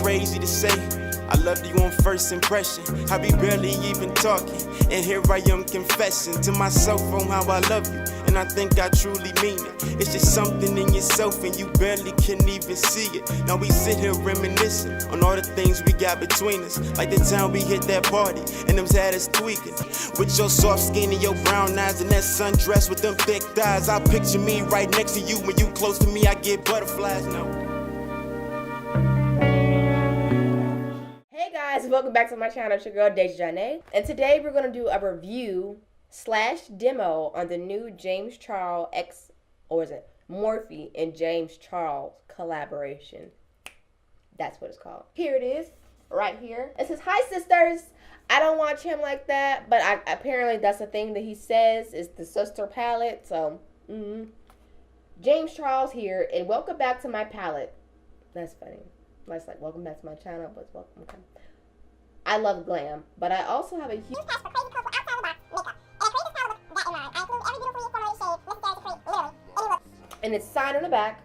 crazy to say I loved you on first impression. I be barely even talking, and here I am confessing to myself on how I love you, and I think I truly mean it. It's just something in yourself and you barely can even see it. Now we sit here reminiscing on all the things we got between us, like the time we hit that party and them had us tweaking. With your soft skin and your brown eyes and that sundress with them thick thighs, I picture me right next to you. When you close to me, I get butterflies now. Hey guys, welcome back to my channel. It's your girl deja.zhane, and today we're going to do a review / demo on the new James Charles X, or is it Morphe and James Charles collaboration. That's what it's called. Here it is, right here. It says, "Hi sisters." I don't watch him like that, but apparently that's the thing that he says is the sister palette. So, James Charles here, and welcome back to my palette. That's funny. That's like welcome back to my channel, but it's welcome. Okay. I love glam, but I also have a huge passion for crazy purple outside the box makeup. And the craziest part that in mind. I include every beautifully formulated shade necessary to create literally any look. And it's signed on the back.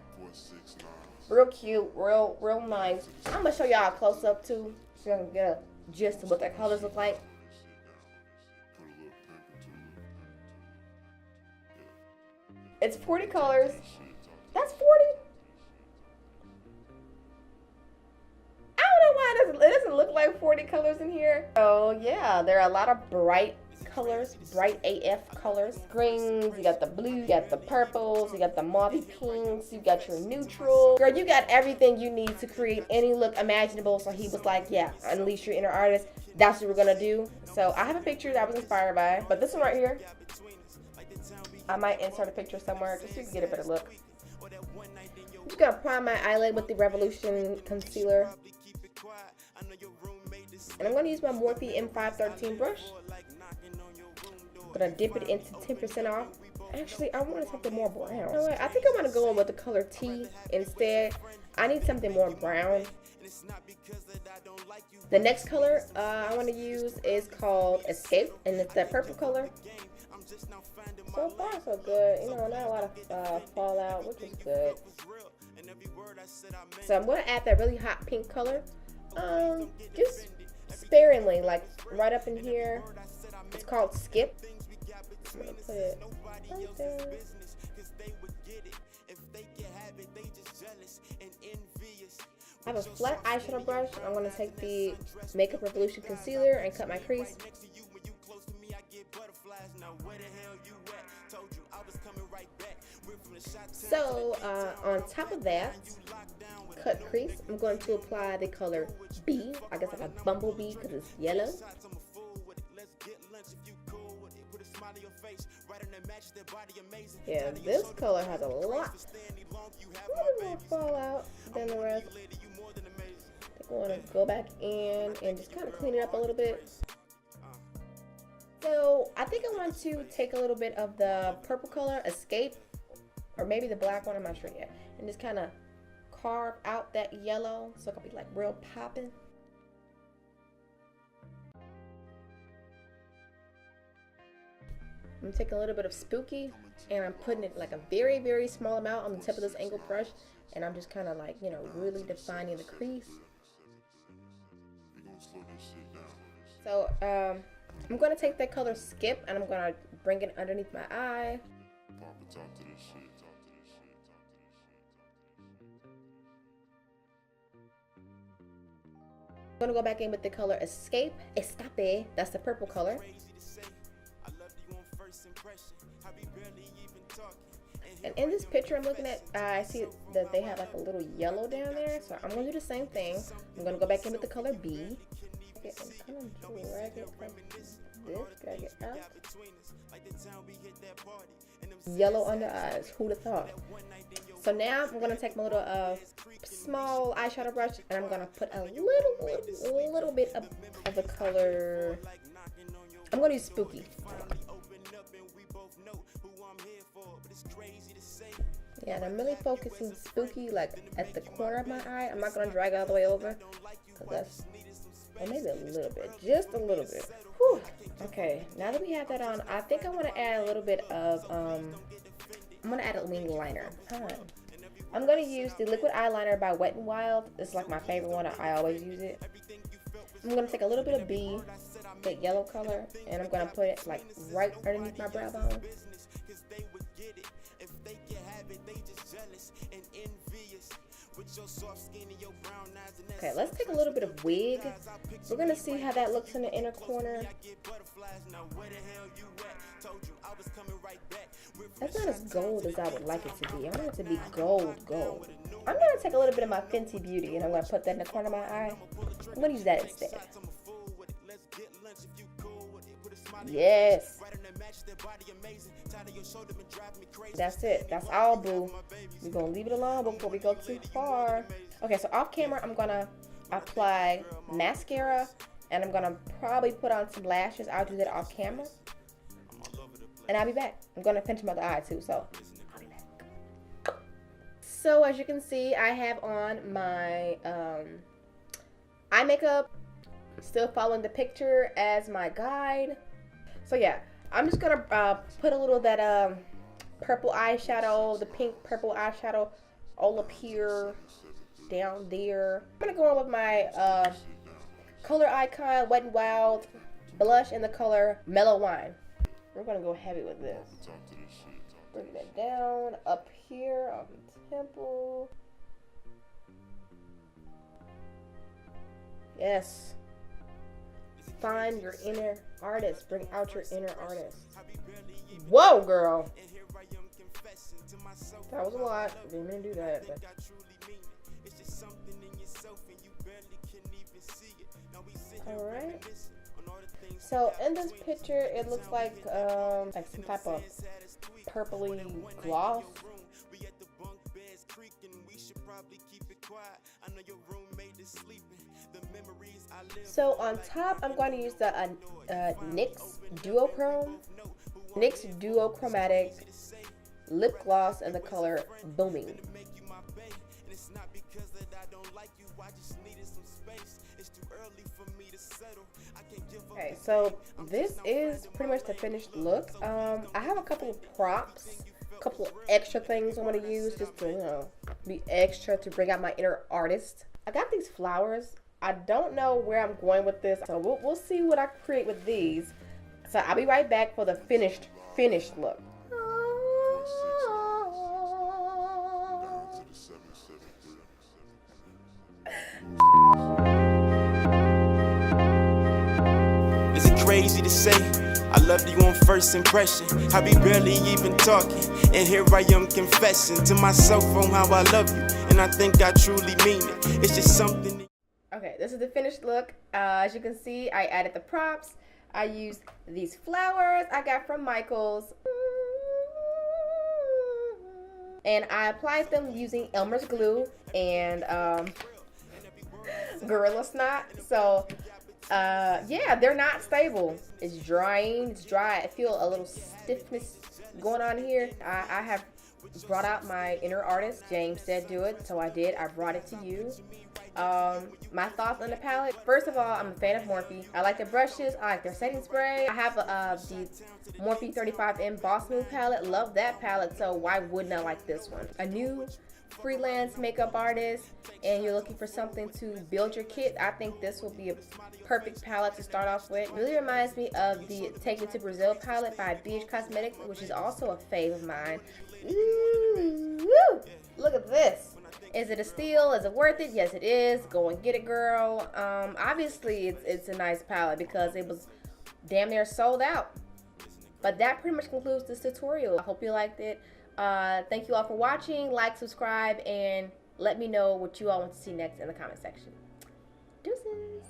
Real cute, real nice. I'm gonna show y'all a close up too, so y'all can get a gist of what the colors look like. It's 40 colors. That's 40. I don't know why it doesn't look like 40 colors in here. Oh yeah, there are a lot of bright colors, bright AF colors. Greens, you got the blue, you got the purples, you got the mauve pinks, you got your neutral. Girl, you got everything you need to create any look imaginable. So he was like, yeah, unleash your inner artist. That's what we're gonna do. So I have a picture that I was inspired by, but this one right here, I might insert a picture somewhere just so you can get a better look. I'm just gonna prime my eyelid with the Revolution concealer. And I'm gonna use my Morphe M513 brush. I'm gonna dip it into 10% off. Actually, I want something more brown. You know what? I think I'm gonna go in with the color T instead. I need something more brown. The next color I want to use is called Escape, and it's that purple color. So far, so good. You know, not a lot of fallout, which is good. So I'm going to add that really hot pink color. Just sparingly, like right up in here. It's called Skip. I'm going to put it right there. I have a flat eyeshadow brush. I'm going to take the Makeup Revolution concealer and cut my crease. So on top of that cut crease, I'm going to apply the color B. I guess like a bumblebee because it's yellow. Yeah, this color has a lot more fallout than the rest. I want to go back in and just kind of clean it up a little bit. So I think I want to take a little bit of the purple color, Escape, or maybe the black one, I'm not sure yet, and just kind of carve out that yellow so it can be like real popping. I'm gonna take a little bit of Spooky, and I'm putting it like a very, very small amount on the tip of this angled brush, and I'm just kind of like, you know, really defining the crease. So I'm gonna take that color Skip, and I'm gonna bring it underneath my eye. I'm gonna go back in with the color Escape. That's the purple color. And in this picture I'm looking at, I see that they have like a little yellow down there. So I'm gonna do the same thing. I'm gonna go back in with the color B. Okay, I'm kind of drag it like this, drag it out. Yellow under eyes, who'd have thought? So now I'm gonna take my little small eyeshadow brush, and I'm gonna put a little bit of the color. I'm gonna use Spooky. Yeah, and I'm really focusing Spooky like at the corner of my eye. I'm not gonna drag it all the way over, cause that's, well, maybe a little bit, just a little bit. Whew. Okay, now that we have that on, I think I want to add a little bit of I'm gonna add a wing liner. I'm going to use the liquid eyeliner by Wet n Wild. It's like my favorite one. I always use it. I'm going to take a little bit of B, that yellow color, and I'm going to put it like right underneath my brow bone. Okay, let's take a little bit of wig. We're going to see how that looks in the inner corner. That's not as gold as I would like it to be. I want it to be gold. I'm going to take a little bit of my Fenty Beauty and I'm going to put that in the corner of my eye. I'm going to use that instead. Yes. That's it. That's all, boo. We're going to leave it alone before we go too far. Okay, so off camera, I'm going to apply mascara and I'm going to probably put on some lashes. I'll do that off camera. And I'll be back. I'm going to pinch my other eye too, so I'll be back. So as you can see, I have on my eye makeup. Still following the picture as my guide. So yeah, I'm just going to put a little of that purple eyeshadow, the pink purple eyeshadow all up here, down there. I'm going to go on with my Color Icon Wet n Wild blush in the color Mellow Wine. We're going to go heavy with this. Bring that down up here on the temple. Yes. Find your inner artist. Bring out your inner artist. Whoa, girl. That was a lot. Didn't mean to do that. But. Alright. So in this picture, it looks like some type of purpley gloss. So on top, I'm going to use the NYX Duochromatic lip gloss in the color Booming. Okay, so this is pretty much the finished look. I have a couple of props, a couple of extra things I want to use just to, you know, be extra to bring out my inner artist. I got these flowers. I don't know where I'm going with this, so we'll see what I create with these. So I'll be right back for the finished look. Is it crazy to say I loved you on first impression? I be barely even talking, and here I am confessing to myself on how I love you, and I think I truly mean it. It's just something. Okay, this is the finished look. As you can see, I added the props. I used these flowers I got from Michael's. And I applied them using Elmer's glue and Gorilla Snot. So, yeah, they're not stable. It's drying. It's dry. I feel a little stiffness going on here. I have brought out my inner artist. James said do it, so I did. I brought it to you. My thoughts on the palette. First of all, I'm a fan of Morphe. I like their brushes. I like their setting spray. I have the Morphe 35M Boss Move palette. Love that palette, so why wouldn't I like this one? A new freelance makeup artist and you're looking for something to build your kit, I think this will be a perfect palette to start off with. It really reminds me of the Take Me to Brazil palette by BH Cosmetics, which is also a fave of mine. Ooh, woo! Look at this. Is it a steal? Is it worth it? Yes, it is. Go and get it, girl. Obviously, it's a nice palette because it was damn near sold out. But that pretty much concludes this tutorial. I hope you liked it. Thank you all for watching. Like, subscribe, and let me know what you all want to see next in the comment section. Deuces.